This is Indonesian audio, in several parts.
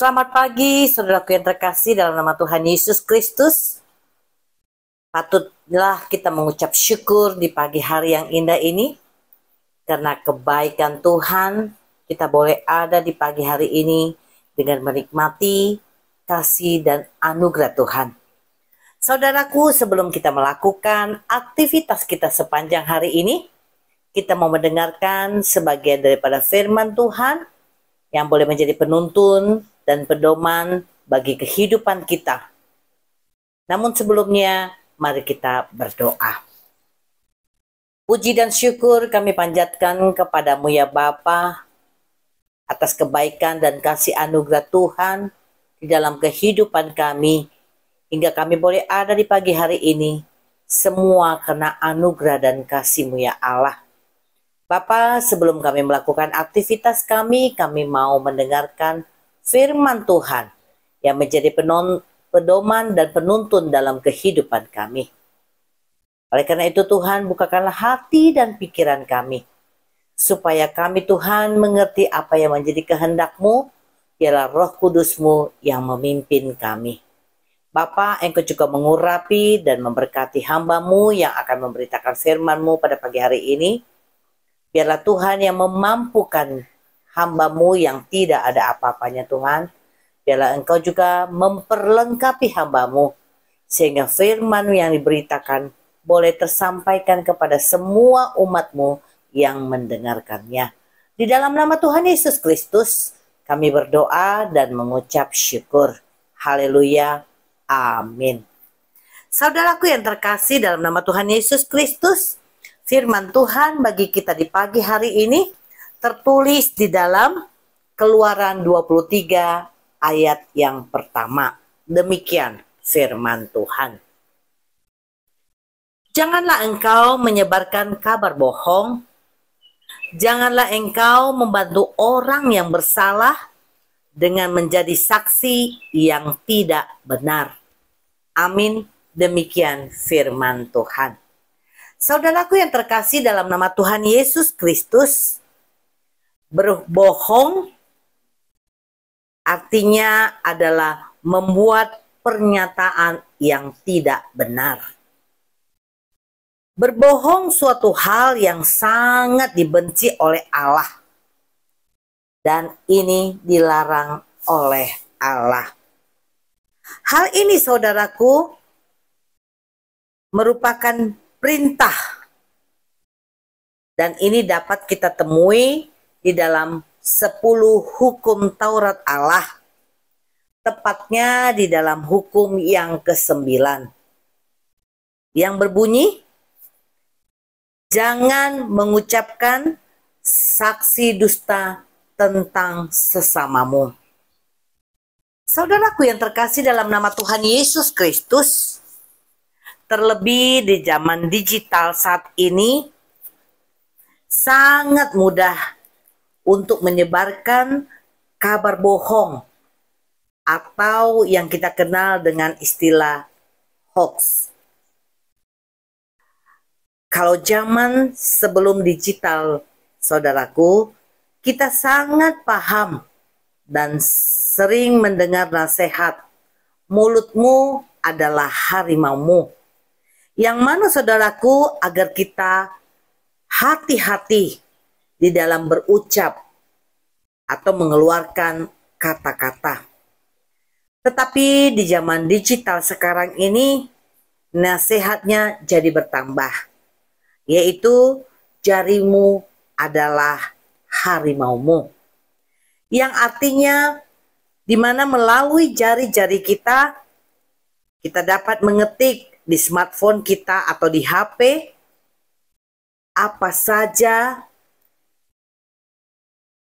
Selamat pagi, saudaraku yang terkasih dalam nama Tuhan Yesus Kristus. Patutlah kita mengucap syukur di pagi hari yang indah ini. Karena kebaikan Tuhan, kita boleh ada di pagi hari ini dengan menikmati kasih dan anugerah Tuhan. Saudaraku, sebelum kita melakukan aktivitas kita sepanjang hari ini, kita mau mendengarkan sebagian daripada firman Tuhan yang boleh menjadi penuntun dan pedoman bagi kehidupan kita. Namun sebelumnya, mari kita berdoa. Puji dan syukur kami panjatkan kepadamu ya Bapa atas kebaikan dan kasih anugerah Tuhan di dalam kehidupan kami, hingga kami boleh ada di pagi hari ini, semua karena anugerah dan kasih-Mu ya Allah. Bapa, sebelum kami melakukan aktivitas kami mau mendengarkan firman Tuhan yang menjadi pedoman dan penuntun dalam kehidupan kami. Oleh karena itu Tuhan, bukakanlah hati dan pikiran kami, supaya kami Tuhan mengerti apa yang menjadi kehendak-Mu, ialah Roh Kudus-Mu yang memimpin kami. Bapa, Engkau juga mengurapi dan memberkati hamba-Mu yang akan memberitakan firman-Mu pada pagi hari ini. Biarlah Tuhan yang memampukan hamba-Mu yang tidak ada apa-apanya Tuhan. Biarlah Engkau juga memperlengkapi hamba-Mu, sehingga firman yang diberitakan boleh tersampaikan kepada semua umat-Mu yang mendengarkannya. Di dalam nama Tuhan Yesus Kristus, kami berdoa dan mengucap syukur. Haleluya. Amin. Saudaraku yang terkasih dalam nama Tuhan Yesus Kristus, firman Tuhan bagi kita di pagi hari ini tertulis di dalam Keluaran 23 ayat yang pertama. Demikian firman Tuhan. Janganlah engkau menyebarkan kabar bohong. Janganlah engkau membantu orang yang bersalah dengan menjadi saksi yang tidak benar. Amin. Demikian firman Tuhan. Saudaraku yang terkasih dalam nama Tuhan Yesus Kristus, berbohong artinya adalah membuat pernyataan yang tidak benar. Berbohong suatu hal yang sangat dibenci oleh Allah, dan ini dilarang oleh Allah. Hal ini saudaraku merupakan perintah, dan ini dapat kita temui di dalam 10 hukum Taurat Allah, tepatnya di dalam hukum yang ke-9 yang berbunyi, jangan mengucapkan saksi dusta tentang sesamamu. Saudaraku yang terkasih dalam nama Tuhan Yesus Kristus, terlebih di zaman digital saat ini, sangat mudah untuk menyebarkan kabar bohong atau yang kita kenal dengan istilah hoax. Kalau zaman sebelum digital, saudaraku, kita sangat paham dan sering mendengar nasihat, mulutmu adalah harimaumu. Yang mana saudaraku, agar kita hati-hati di dalam berucap atau mengeluarkan kata-kata. Tetapi di zaman digital sekarang ini, nasihatnya jadi bertambah, yaitu jarimu adalah harimaumu. Yang artinya di mana melalui jari-jari kita dapat mengetik di smartphone kita atau di HP apa saja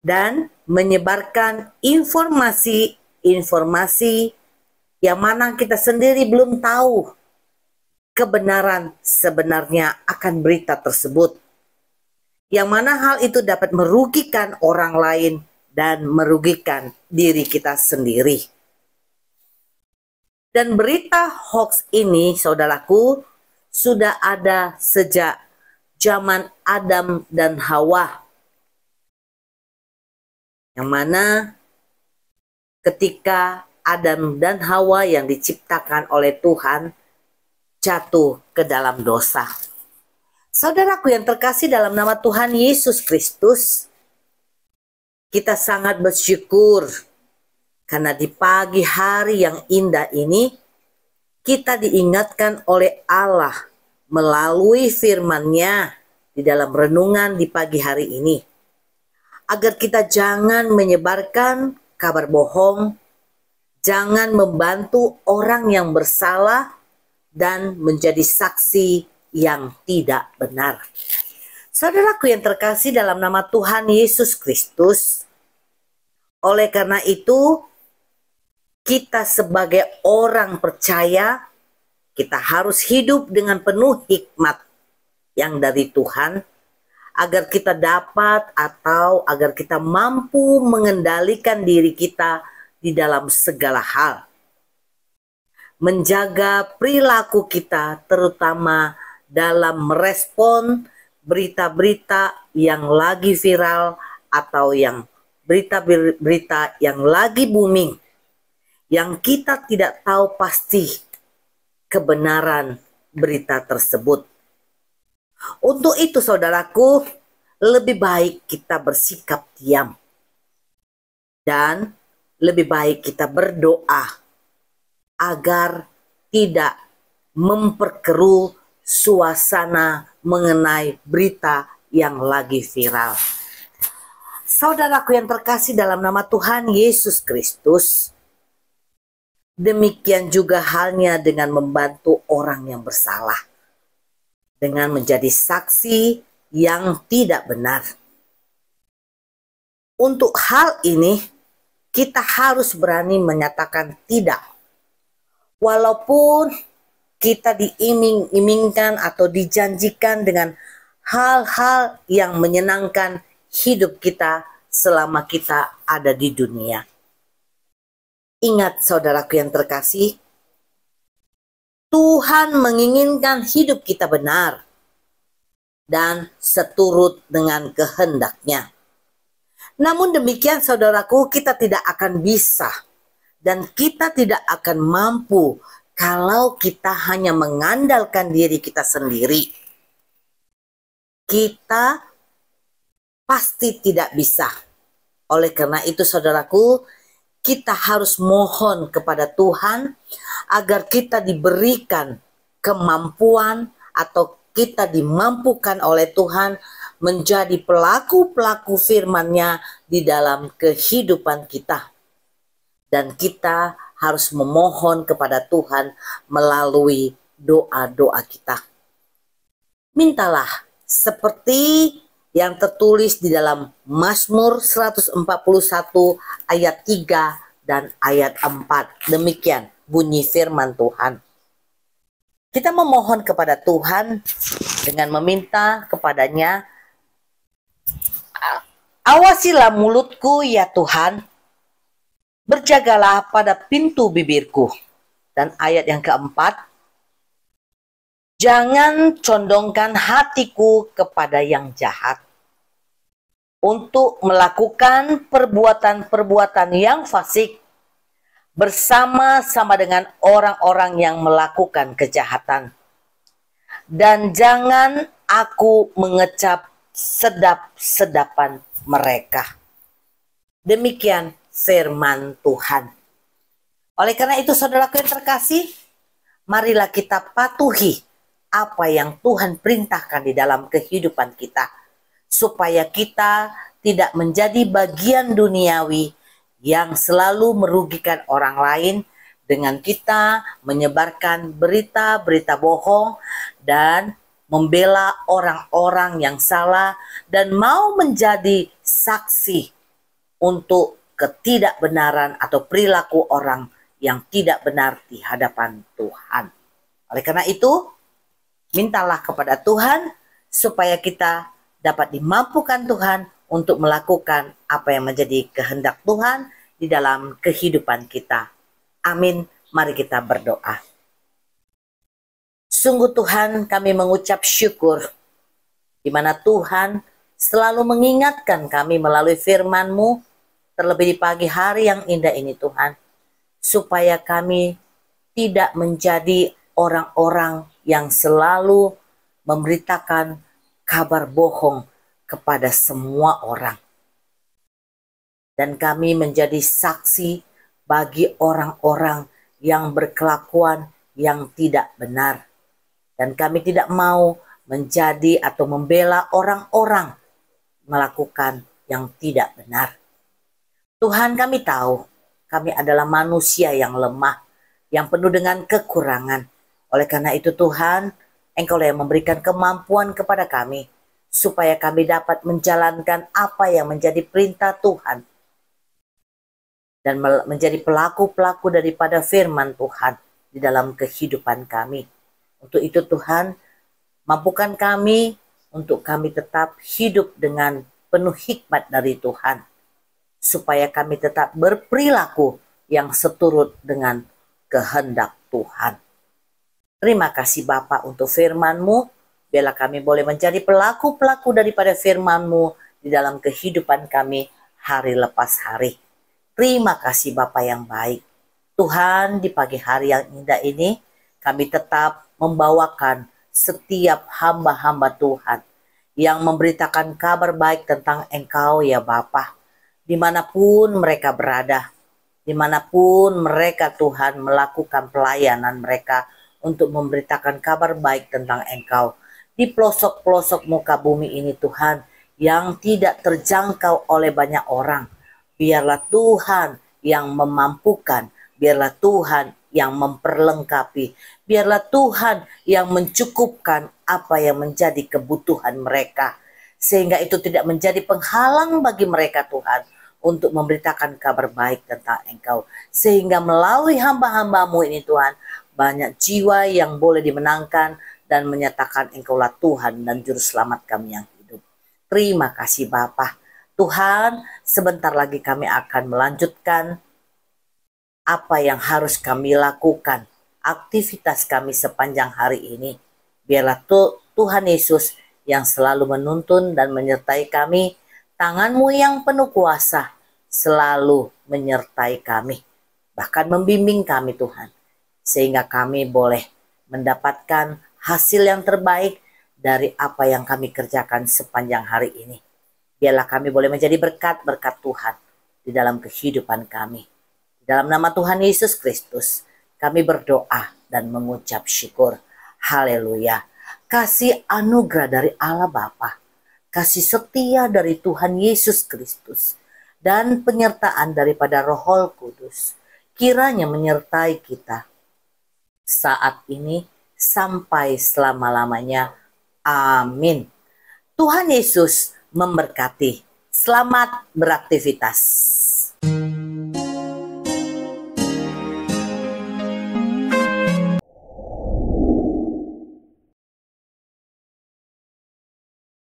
dan menyebarkan informasi-informasi yang mana kita sendiri belum tahu kebenaran sebenarnya akan berita tersebut. Yang mana hal itu dapat merugikan orang lain dan merugikan diri kita sendiri. Dan berita hoax ini, saudaraku, sudah ada sejak zaman Adam dan Hawa. Yang mana ketika Adam dan Hawa yang diciptakan oleh Tuhan jatuh ke dalam dosa. Saudaraku yang terkasih dalam nama Tuhan Yesus Kristus, kita sangat bersyukur karena di pagi hari yang indah ini kita diingatkan oleh Allah melalui firman-Nya di dalam renungan di pagi hari ini, agar kita jangan menyebarkan kabar bohong, jangan membantu orang yang bersalah, dan menjadi saksi yang tidak benar. Saudaraku yang terkasih dalam nama Tuhan Yesus Kristus, oleh karena itu, kita sebagai orang percaya, kita harus hidup dengan penuh hikmat yang dari Tuhan, agar kita dapat atau agar kita mampu mengendalikan diri kita di dalam segala hal. Menjaga perilaku kita terutama dalam merespon berita-berita yang lagi viral atau yang berita-berita yang lagi booming, yang kita tidak tahu pasti kebenaran berita tersebut. Untuk itu saudaraku, lebih baik kita bersikap diam dan lebih baik kita berdoa agar tidak memperkeruh suasana mengenai berita yang lagi viral. Saudaraku yang terkasih dalam nama Tuhan Yesus Kristus, demikian juga halnya dengan membantu orang yang bersalah, dengan menjadi saksi yang tidak benar. Untuk hal ini, kita harus berani menyatakan tidak. Walaupun kita diiming-imingkan atau dijanjikan dengan hal-hal yang menyenangkan hidup kita selama kita ada di dunia. Ingat saudaraku yang terkasih, Tuhan menginginkan hidup kita benar dan seturut dengan kehendak-Nya. Namun demikian saudaraku, kita tidak akan bisa dan kita tidak akan mampu kalau kita hanya mengandalkan diri kita sendiri. Kita pasti tidak bisa. Oleh karena itu saudaraku, kita harus mohon kepada Tuhan agar kita diberikan kemampuan atau kita dimampukan oleh Tuhan menjadi pelaku-pelaku firman-Nya di dalam kehidupan kita. Dan kita harus memohon kepada Tuhan melalui doa-doa kita. Mintalah seperti yang tertulis di dalam Mazmur 141 ayat 3 dan ayat 4. Demikian bunyi firman Tuhan. Kita memohon kepada Tuhan dengan meminta kepadanya, awasilah mulutku ya Tuhan, berjagalah pada pintu bibirku. Dan ayat yang keempat, jangan condongkan hatiku kepada yang jahat, untuk melakukan perbuatan-perbuatan yang fasik bersama-sama dengan orang-orang yang melakukan kejahatan. Dan jangan aku mengecap sedap-sedapan mereka. Demikian firman Tuhan. Oleh karena itu saudaraku yang terkasih, marilah kita patuhi apa yang Tuhan perintahkan di dalam kehidupan kita, supaya kita tidak menjadi bagian duniawi yang selalu merugikan orang lain dengan kita menyebarkan berita-berita bohong dan membela orang-orang yang salah dan mau menjadi saksi untuk ketidakbenaran atau perilaku orang yang tidak benar di hadapan Tuhan. Oleh karena itu, mintalah kepada Tuhan supaya kita dapat dimampukan Tuhan untuk melakukan apa yang menjadi kehendak Tuhan di dalam kehidupan kita. Amin. Mari kita berdoa. Sungguh Tuhan, kami mengucap syukur di mana Tuhan selalu mengingatkan kami melalui firman-Mu terlebih di pagi hari yang indah ini Tuhan, supaya kami tidak menjadi orang-orang yang selalu memberitakan kabar bohong kepada semua orang. Dan kami menjadi saksi bagi orang-orang yang berkelakuan yang tidak benar. Dan kami tidak mau menjadi atau membela orang-orang melakukan yang tidak benar. Tuhan, kami tahu kami adalah manusia yang lemah, yang penuh dengan kekurangan. Oleh karena itu Tuhan, Engkau yang memberikan kemampuan kepada kami, supaya kami dapat menjalankan apa yang menjadi perintah Tuhan, dan menjadi pelaku-pelaku daripada firman Tuhan di dalam kehidupan kami. Untuk itu Tuhan, mampukan kami untuk kami tetap hidup dengan penuh hikmat dari Tuhan, supaya kami tetap berperilaku yang seturut dengan kehendak Tuhan. Terima kasih Bapa untuk firman-Mu. Biarlah kami boleh menjadi pelaku-pelaku daripada firman-Mu di dalam kehidupan kami hari lepas hari. Terima kasih Bapa yang baik. Tuhan, di pagi hari yang indah ini, kami tetap membawakan setiap hamba-hamba Tuhan yang memberitakan kabar baik tentang Engkau ya Bapa. Dimanapun mereka berada, dimanapun mereka Tuhan melakukan pelayanan mereka untuk memberitakan kabar baik tentang Engkau. Di pelosok-pelosok muka bumi ini Tuhan, yang tidak terjangkau oleh banyak orang, biarlah Tuhan yang memampukan, biarlah Tuhan yang memperlengkapi, biarlah Tuhan yang mencukupkan apa yang menjadi kebutuhan mereka, sehingga itu tidak menjadi penghalang bagi mereka Tuhan untuk memberitakan kabar baik tentang Engkau, sehingga melalui hamba-hamba-Mu ini Tuhan, banyak jiwa yang boleh dimenangkan dan menyatakan Engkaulah Tuhan dan Juru Selamat kami yang hidup. Terima kasih Bapa. Tuhan, sebentar lagi kami akan melanjutkan apa yang harus kami lakukan, aktivitas kami sepanjang hari ini. Biarlah Tuhan Yesus yang selalu menuntun dan menyertai kami, tangan-Mu yang penuh kuasa selalu menyertai kami, bahkan membimbing kami Tuhan, sehingga kami boleh mendapatkan hasil yang terbaik dari apa yang kami kerjakan sepanjang hari ini. Biarlah kami boleh menjadi berkat-berkat Tuhan di dalam kehidupan kami. Di dalam nama Tuhan Yesus Kristus, kami berdoa dan mengucap syukur. Haleluya. Kasih anugerah dari Allah Bapa, kasih setia dari Tuhan Yesus Kristus, dan penyertaan daripada Roh Kudus, kiranya menyertai kita saat ini sampai selama-lamanya. Amin. Tuhan Yesus memberkati. Selamat beraktivitas.